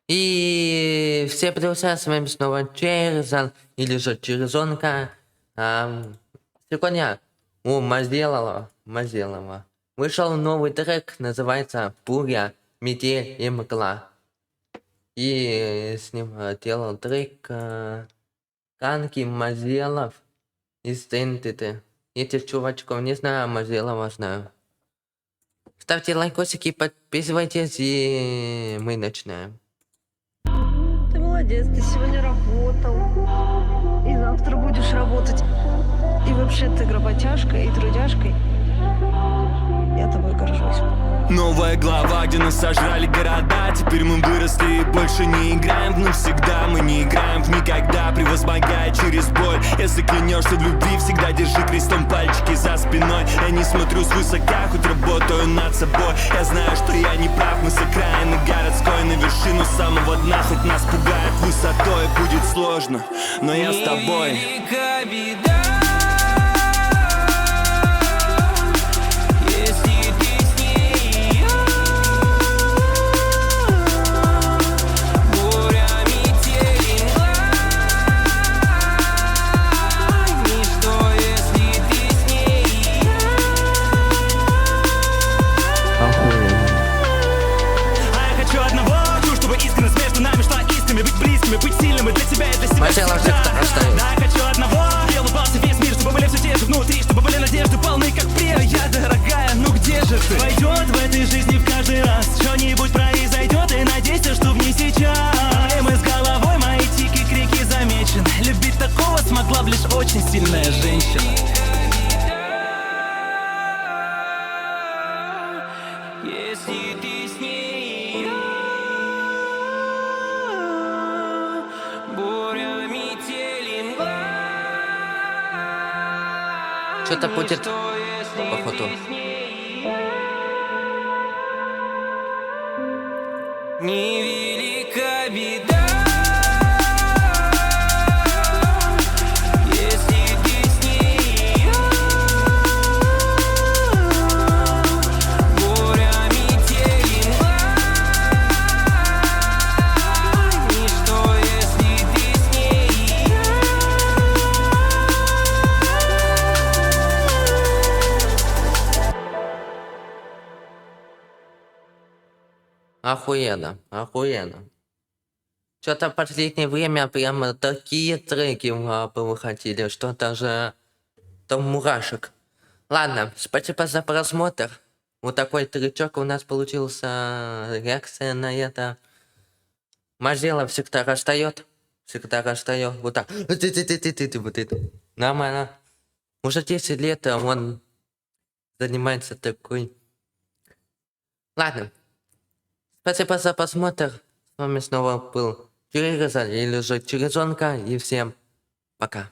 И все привет, с вами снова Черезан, или же Черезонка. Сегодня у Мазелова вышел новый трек, называется «Буря, метель и мгла». И с ним делал трек Канки Мазелов из ТНТ. Этих чувачков не знаю, Мазелова знаю. Ставьте лайкосики, подписывайтесь, и мы начинаем. Ты молодец, ты сегодня работал. И завтра будешь работать. И вообще ты работяжка и трудяжка. Я тобой горжусь. Новая глава, где нас сожрали города. Теперь мы выросли и больше не играем в навсегда. Мы не играем в никогда, превозмогая через боль. Если клянешься в любви, всегда держи крестом пальчики за спиной. Я не смотрю свысока, хоть работаю над собой. Я знаю, что я не прав, мы с окраины городской на вершину самого дна. Хоть нас пугает высотой, будет сложно, но я с тобой. Невелика беда. Быть сильным и для тебя, и для себя Мазелов всегда остается. Да, я хочу одного. Я улыбался весь мир, чтобы были все те же внутри, чтобы были надежды полны, как прерия, дорогая, ну где же ты? Пойдет в этой жизни в каждый раз что-нибудь произойдет, и надейся, что в ней сейчас. Проблемы с головой, мои тики-крики замечены. Любить такого смогла б лишь очень сильная женщина. Если ты с ней, буря, метель и мгла. Что-то будет Что, если походу. ты с ней? Невелика беда. Если ты с ней, буря, метель и мгла. Ничто, если ты с ней. Охуенно, охуенно. Что-то в последнее время прямо такие треки выходили, что даже там мурашек. Ладно, спасибо за просмотр. Вот такой тречок у нас получился, реакция на это. Мазелов всегда растает. Вот так. Вот это. Нормально. Уже 10 лет он занимается такой. Ладно. Спасибо за просмотр. С вами снова был Черезан или же Черезонка. И всем пока.